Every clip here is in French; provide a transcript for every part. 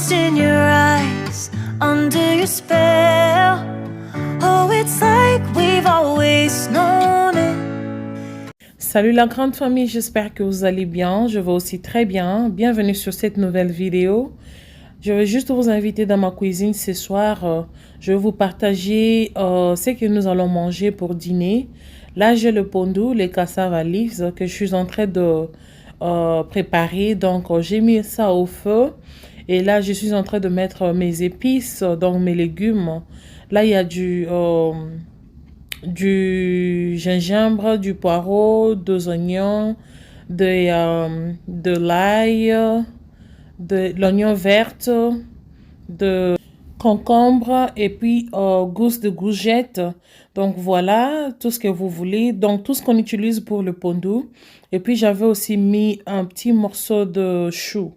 Lost in your eyes, under your spell. Oh, it's like we've always known it. Salut la grande famille, j'espère que vous allez bien. Je vais aussi très bien. Bienvenue sur cette nouvelle vidéo. Je vais juste vous inviter dans ma cuisine ce soir. Je vais vous partager ce que nous allons manger pour dîner. Là, j'ai le pondu, les cassava leaves que je suis en train de préparer. Donc, j'ai mis ça au feu. Et là, je suis en train de mettre mes épices, donc mes légumes. Là, il y a du gingembre, du poireau, des oignons, de l'ail, de l'oignon verte, de concombre et puis gousses de courgette. Donc voilà, tout ce que vous voulez. Donc tout ce qu'on utilise pour le pondu. Et puis j'avais aussi mis un petit morceau de chou.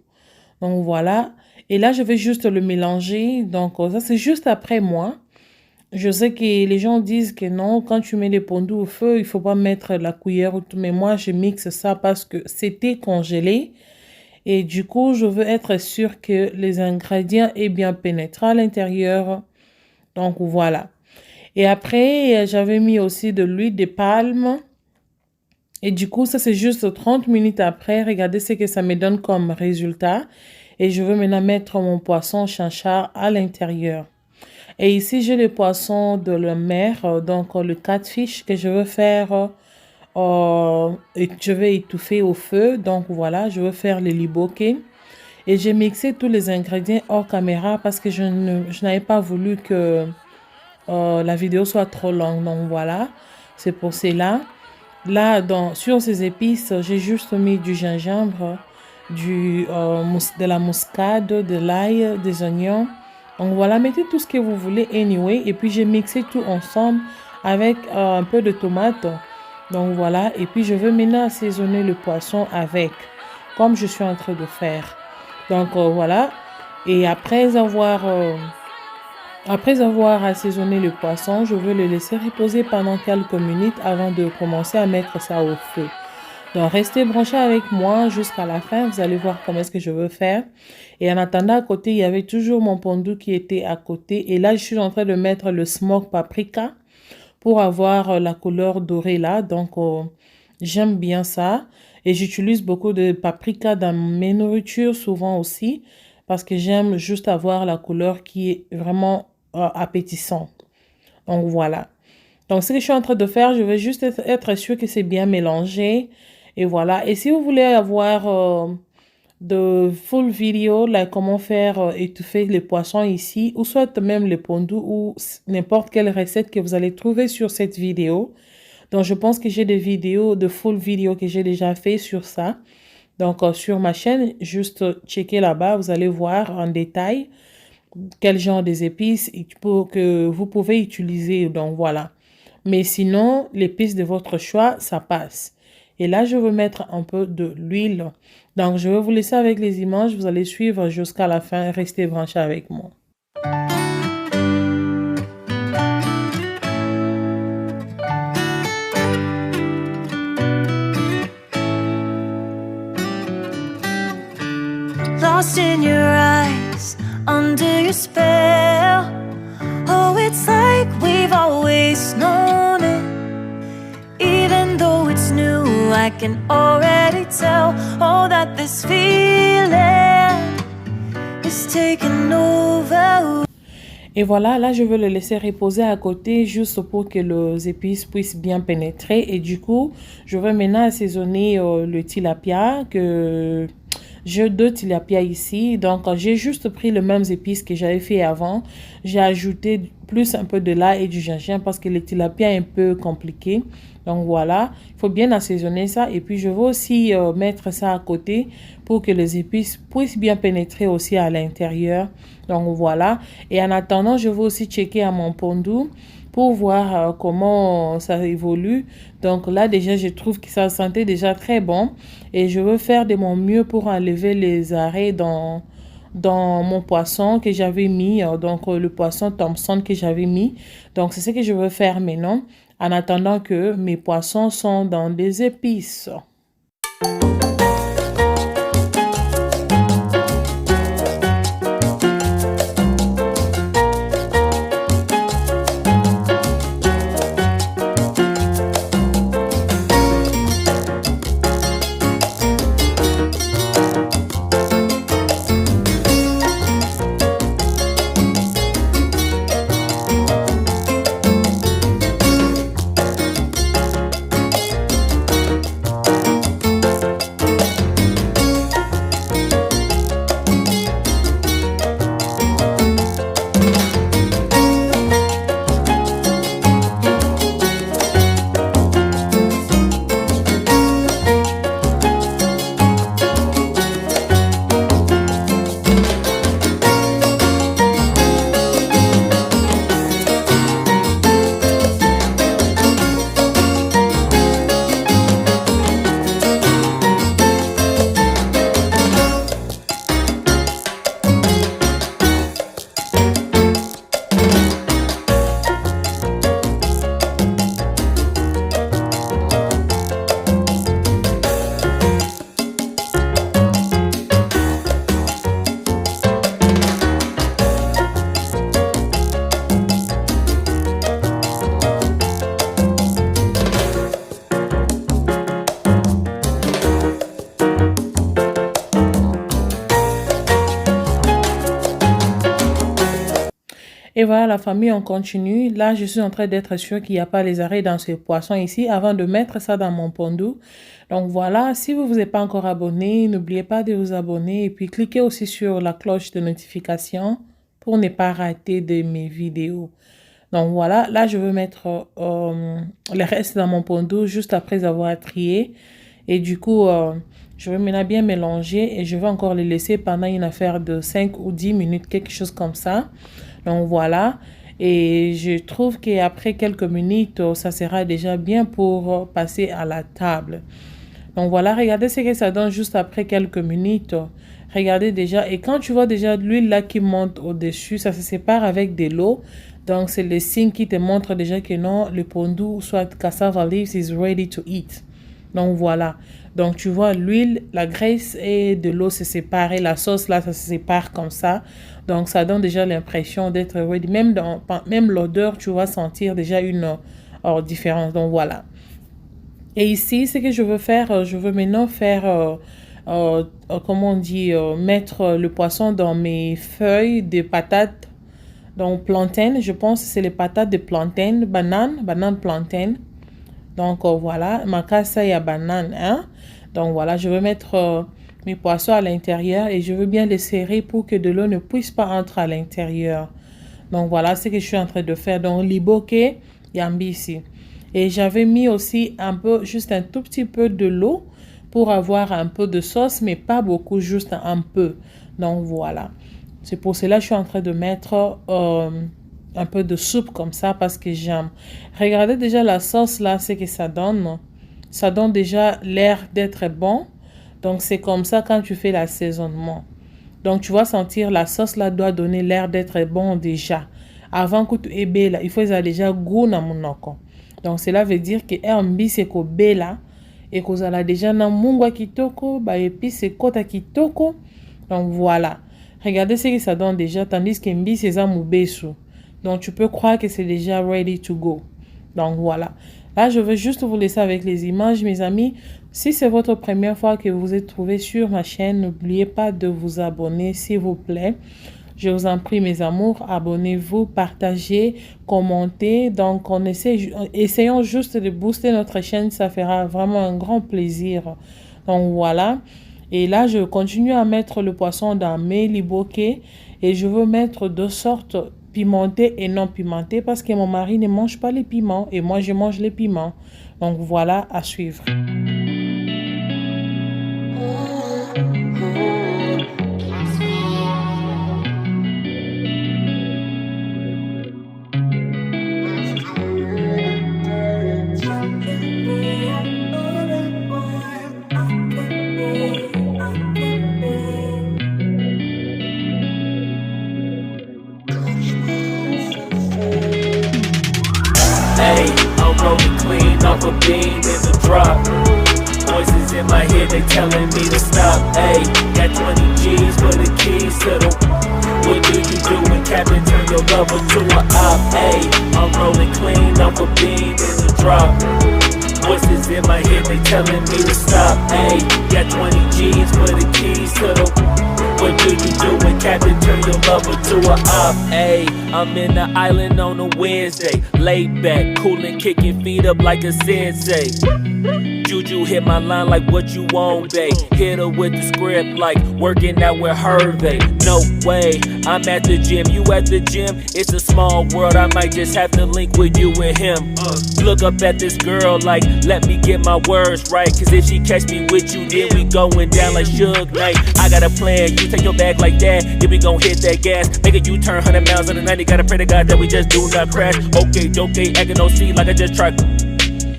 Donc voilà. Et là, je vais juste le mélanger. Donc ça, c'est juste après moi. Je sais que les gens disent que non, quand tu mets les pondus au feu, il faut pas mettre la cuillère ou tout. Mais moi, je mixe ça parce que c'était congelé. Et du coup, je veux être sûre que les ingrédients aient bien pénétré à l'intérieur. Donc, voilà. Et après, j'avais mis aussi de l'huile de palme. Et du coup, ça, c'est juste 30 minutes après. Regardez ce que ça me donne comme résultat. Et je veux maintenant mettre mon poisson chanchard à l'intérieur. Et ici, j'ai le poisson de la mer, donc le catfish que je veux faire, et je vais étouffer au feu. Donc voilà, je veux faire le liboké. Et j'ai mixé tous les ingrédients hors caméra parce que je n'avais pas voulu que la vidéo soit trop longue. Donc voilà, c'est pour cela. Là, sur ces épices, j'ai juste mis du gingembre, de la muscade, de l'ail, des oignons. Donc voilà, mettez tout ce que vous voulez anyway. Et puis j'ai mixé tout ensemble avec un peu de tomate. Donc voilà, et puis je veux maintenant assaisonner le poisson avec, comme je suis en train de faire. Donc voilà, et après avoir assaisonné le poisson, je veux le laisser reposer pendant quelques minutes avant de commencer à mettre ça au feu. Donc, restez branchés avec moi jusqu'à la fin. Vous allez voir comment est-ce que je veux faire. Et en attendant, à côté, il y avait toujours mon pondu qui était à côté. Et là, je suis en train de mettre le smoke paprika pour avoir la couleur dorée là. Donc, j'aime bien ça. Et j'utilise beaucoup de paprika dans mes nourritures, souvent aussi, parce que j'aime juste avoir la couleur qui est vraiment appétissante. Donc, voilà. Donc, ce que je suis en train de faire, je vais juste être sûr que c'est bien mélangé. Et voilà. Et si vous voulez avoir de full vidéo, là, comment faire étouffer les poissons ici, ou soit même les pondus, ou n'importe quelle recette que vous allez trouver sur cette vidéo. Donc, je pense que j'ai des vidéos, de full vidéo que j'ai déjà fait sur ça. Donc, sur ma chaîne, juste checker là-bas, vous allez voir en détail quel genre des épices que vous pouvez utiliser. Donc, voilà. Mais sinon, l'épice de votre choix, ça passe. Et là, je veux mettre un peu de l'huile. Donc, je vais vous laisser avec les images. Vous allez suivre jusqu'à la fin. Restez branchés avec moi. Lost in your eyes, under your spell. Oh, it's like we've always known it. Even though it's new, I can already tell. Oh, that this feeling is taking over. Et voilà, là, je veux le laisser reposer à côté juste pour que les épices puissent bien pénétrer. Et du coup, je vais maintenant assaisonner le tilapia que... J'ai 2 tilapia ici, donc j'ai juste pris les mêmes épices que j'avais fait avant. J'ai ajouté plus un peu de l'ail et du gingembre parce que le tilapia est un peu compliqué. Donc voilà, il faut bien assaisonner ça. Et puis je vais aussi mettre ça à côté pour que les épices puissent bien pénétrer aussi à l'intérieur. Donc voilà, et en attendant, je vais aussi checker à mon pondu pour voir comment ça évolue. Donc là, déjà, je trouve que ça sentait déjà très bon. Et je veux faire de mon mieux pour enlever les arrêts dans mon poisson que j'avais mis. Donc, le poisson Thompson que j'avais mis. Donc, c'est ce que je veux faire maintenant. En attendant que mes poissons sont dans des épices. Et voilà la famille, on continue. Là, je suis en train d'être sûre qu'il n'y a pas les arrêts dans ce poisson ici avant de mettre ça dans mon pondu. Donc voilà, si vous ne vous êtes pas encore abonné, n'oubliez pas de vous abonner et puis cliquez aussi sur la cloche de notification pour ne pas rater de mes vidéos. Donc voilà, là je veux mettre le reste dans mon pondu juste après avoir trié. Et du coup, je vais maintenant bien mélanger et je vais encore les laisser pendant une affaire de 5 ou 10 minutes, quelque chose comme ça. Donc voilà, et je trouve qu'après quelques minutes, ça sera déjà bien pour passer à la table. Donc voilà, regardez ce que ça donne juste après quelques minutes. Regardez déjà, et quand tu vois déjà l'huile là qui monte au-dessus, ça se sépare avec de l'eau. Donc c'est le signe qui te montre déjà que non, le pondu, soit cassava leaves, is ready to eat. Donc voilà. Donc tu vois l'huile, la graisse et de l'eau se séparent. Et la sauce là, ça se sépare comme ça. Donc ça donne déjà l'impression d'être ready. Même l'odeur, tu vas sentir déjà une différence. Donc voilà. Et ici, ce que je veux faire, je veux maintenant faire, comment on dit, mettre le poisson dans mes feuilles de patates. Donc plantain, je pense que c'est les patates de plantain, banane plantain. Donc voilà, macassa et banane, hein. Donc voilà, je vais mettre mes poissons à l'intérieur et je veux bien les serrer pour que de l'eau ne puisse pas entrer à l'intérieur. Donc voilà ce que je suis en train de faire. Donc liboke, yambi ici. Et j'avais mis aussi un peu, juste un tout petit peu de l'eau pour avoir un peu de sauce, mais pas beaucoup, juste un peu. Donc voilà. C'est pour cela que je suis en train de mettre un peu de soupe comme ça parce que j'aime. Regardez déjà la sauce là, ce que ça donne. Ça donne déjà l'air d'être bon. Donc c'est comme ça quand tu fais l'assaisonnement. Donc tu vas sentir la sauce là doit donner l'air d'être bon déjà. Avant que tu aies là, il faut déjà goût dans mon noko. Donc cela veut dire que mbi c'est ko bela et que ça déjà na mungwa kitoko, ba épice kota kitoko. Donc voilà. Regardez ce que ça donne déjà tandis que mbi c'est ça mubesu. Donc tu peux croire que c'est déjà ready to go. Donc voilà. Là, je veux juste vous laisser avec les images, mes amis. Si c'est votre première fois que vous êtes trouvé sur ma chaîne, n'oubliez pas de vous abonner, s'il vous plaît. Je vous en prie, mes amours, abonnez-vous, partagez, commentez. Donc, essayons juste de booster notre chaîne. Ça fera vraiment un grand plaisir. Donc, voilà. Et là, je continue à mettre le poisson dans mes liboke. Et je veux mettre de sortes pimenté et non pimenté parce que mon mari ne mange pas les piments et moi je mange les piments. Donc voilà, à suivre. I'm rolling clean off a beam in the drop. Voices in my head, they telling me to stop. Ayy, got 20 G's for the keys to the. What do you do when Captain turn your lover to a op? Ayy, I'm rolling clean off a beam in the drop. Voices in my head, they telling me to stop. Ayy, got 20 G's for the keys to the. What do you do when Captain turn your lover to a op? Ayy, I'm in the island on a Wednesday. Laid back, coolin', kicking feet up like a sensei. Juju hit my line like what you want, babe. Hit her with the script like working out with Hervey. No way, I'm at the gym, you at the gym. It's a small world, I might just have to link with you and him. Look up at this girl like, let me get my words right. Cause if she catch me with you, then we going down like Suge Knight. I got a plan, you take your bag like that, then we gon' hit that gas. Make a U-turn 100 miles on the 90, gotta pray to God that we just do not crash. Okay, acting no C like I just tried.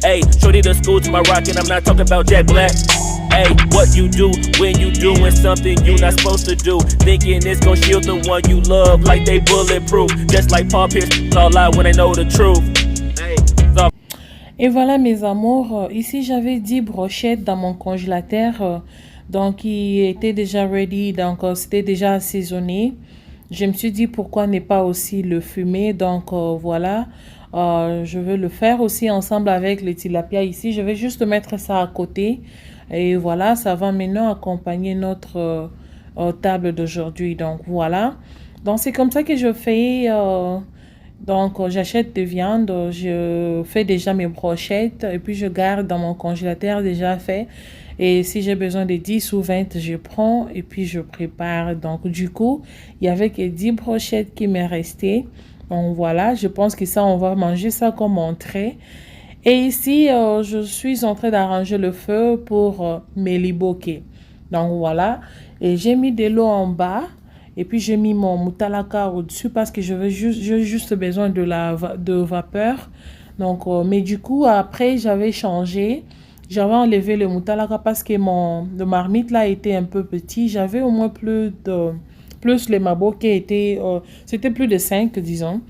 Ayy, shorty the school to my rock and I'm not talking about Jack Black. Ayy, what you do when you doing something you not supposed to do. Thinking it's gon' shield the one you love like they bulletproof. Just like Paul Pierce, all out when they know the truth. Et voilà mes amours, ici j'avais 10 brochettes dans mon congélateur. Donc il était déjà ready, donc c'était déjà assaisonné. Je me suis dit pourquoi ne pas aussi le fumer. Donc voilà. Je vais le faire aussi ensemble avec les tilapia ici. Je vais juste mettre ça à côté. Et voilà, ça va maintenant accompagner notre table d'aujourd'hui. Donc voilà. Donc c'est comme ça que je fais Donc, j'achète des viandes, je fais déjà mes brochettes et puis je garde dans mon congélateur déjà fait. Et si j'ai besoin de 10 ou 20, je prends et puis je prépare. Donc, du coup, il y avait que 10 brochettes qui m'est resté. Donc, voilà, je pense que ça, on va manger ça comme entrée. Et ici, je suis en train d'arranger le feu pour mes liboquets. Donc, voilà. Et j'ai mis de l'eau en bas. Et puis, j'ai mis mon moutalaka au-dessus parce que j'ai juste besoin de vapeur. Donc, mais du coup, après, j'avais changé. J'avais enlevé le moutalaka parce que le marmite là était un peu petit. J'avais au moins plus les mabos qui étaient, c'était plus de 5, disons.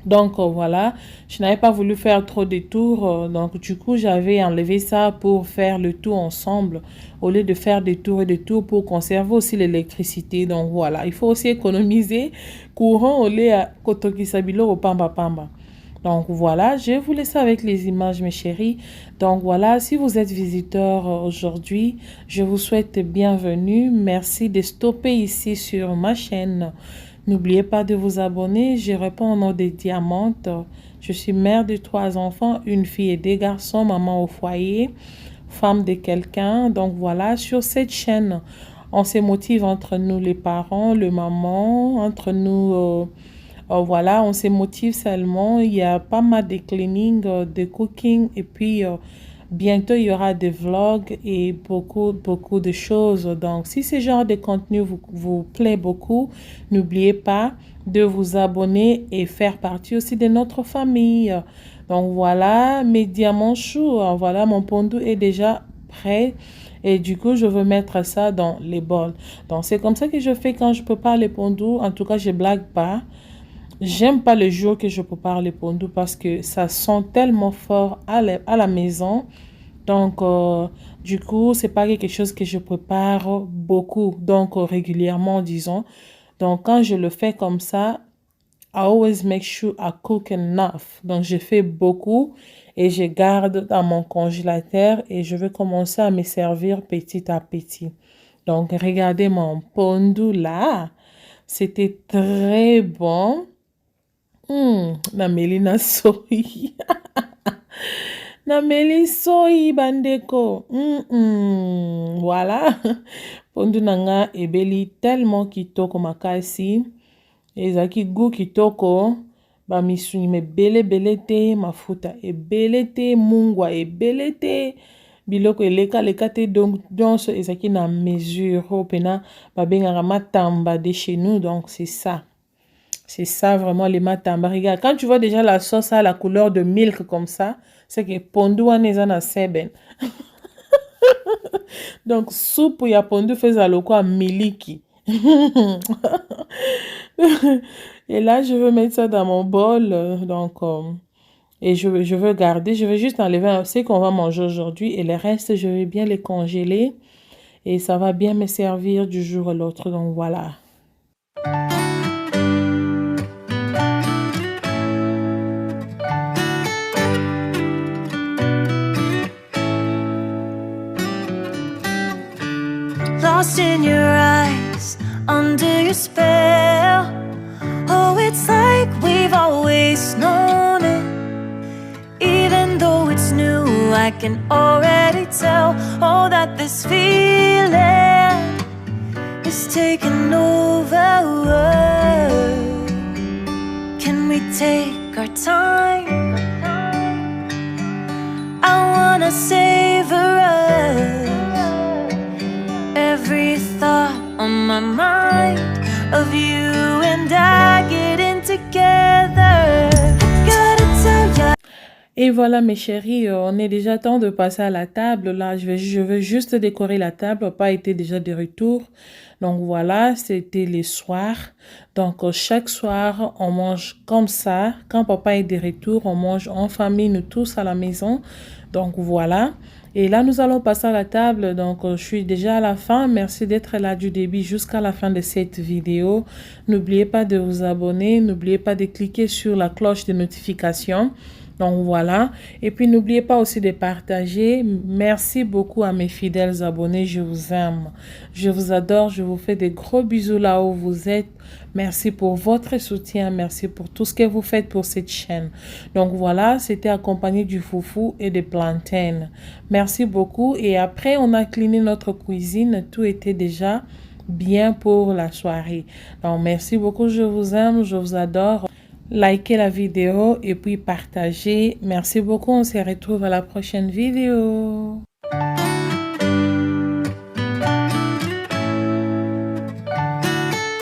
Donc, voilà, je n'avais pas voulu faire trop de tours. Donc, du coup, j'avais enlevé ça pour faire le tout ensemble au lieu de faire des tours et des tours pour conserver aussi l'électricité. Donc, voilà, il faut aussi économiser courant au lieu à Kotokisabilo au Pamba Pamba. Donc, voilà, je vous laisse avec les images, mes chéris. Donc, voilà, si vous êtes visiteur aujourd'hui, je vous souhaite bienvenue. Merci de stopper ici sur ma chaîne. N'oubliez pas de vous abonner. Je réponds au nom des diamantes. Je suis mère de 3 enfants, une fille et 2 garçons, maman au foyer, femme de quelqu'un. Donc voilà, sur cette chaîne, on se motive entre nous les parents, le maman, entre nous, voilà, on se motive seulement. Il y a pas mal de cleaning, de cooking et puis bientôt, il y aura des vlogs et beaucoup de choses. Donc, si ce genre de contenu vous plaît beaucoup, n'oubliez pas de vous abonner et faire partie aussi de notre famille. Donc, voilà, mes diamants choux. Voilà, mon pondou est déjà prêt. Et du coup, je veux mettre ça dans les bols. Donc, c'est comme ça que je fais quand je prépare les pondous. En tout cas, je blague pas. J'aime pas le jour que je prépare les pondous parce que ça sent tellement fort à la maison. Donc, du coup, c'est pas quelque chose que je prépare beaucoup, donc régulièrement, disons. Donc, quand je le fais comme ça, I always make sure I cook enough. Donc, je fais beaucoup et je garde dans mon congélateur et je vais commencer à me servir petit à petit. Donc, regardez mon pondou là. C'était très bon. Na melina soy. Na meli soy bandeko. Voilà. Pondu nanga ebeli tellement kitoko makasi. Ezaki gu kitoko. Ba misuni me bele te. Mafuta ebele te. Mungwa ebele te. Biloko leka te. Donc, ezaki na mesure. Pena ba bengaka matamba de chez nous. Donc, c'est ça. C'est ça vraiment les matamba. Regarde, quand tu vois déjà la sauce à la couleur de milk comme ça, c'est que pondu wana na seben. Donc soupe ya pondu fait loko à miliki. Et là, je veux mettre ça dans mon bol. Donc, et je veux garder. Je vais juste enlever ce qu'on va manger aujourd'hui. Et le reste, je vais bien les congeler. Et ça va bien me servir du jour à l'autre. Donc, voilà. Lost in your eyes, under your spell. Oh, it's like we've always known it. Even though it's new, I can already tell. Oh, that this feeling is taking over. Can we take our time? I wanna savor us. Every thought on my mind of you and I getting together. Gotta tell ya. Et voilà mes chéris, on est déjà temps de passer à la table. Là, je veux juste décorer la table. Papa était déjà de retour. Donc voilà, c'était les soirs. Donc chaque soir, on mange comme ça. Quand papa est de retour, on mange en famille, nous tous à la maison. Donc voilà. Et là, nous allons passer à la table. Donc, je suis déjà à la fin. Merci d'être là du début jusqu'à la fin de cette vidéo. N'oubliez pas de vous abonner. N'oubliez pas de cliquer sur la cloche de notification Donc voilà. Et puis n'oubliez pas aussi de partager. Merci beaucoup à mes fidèles abonnés. Je vous aime. Je vous adore. Je vous fais des gros bisous là où vous êtes. Merci pour votre soutien. Merci pour tout ce que vous faites pour cette chaîne. Donc voilà, c'était accompagné du foufou et des plantains. Merci beaucoup. Et après, on a cleané notre cuisine. Tout était déjà bien pour la soirée. Donc merci beaucoup. Je vous aime. Je vous adore. Likez la vidéo et puis partagez. Merci beaucoup. On se retrouve à la prochaine vidéo.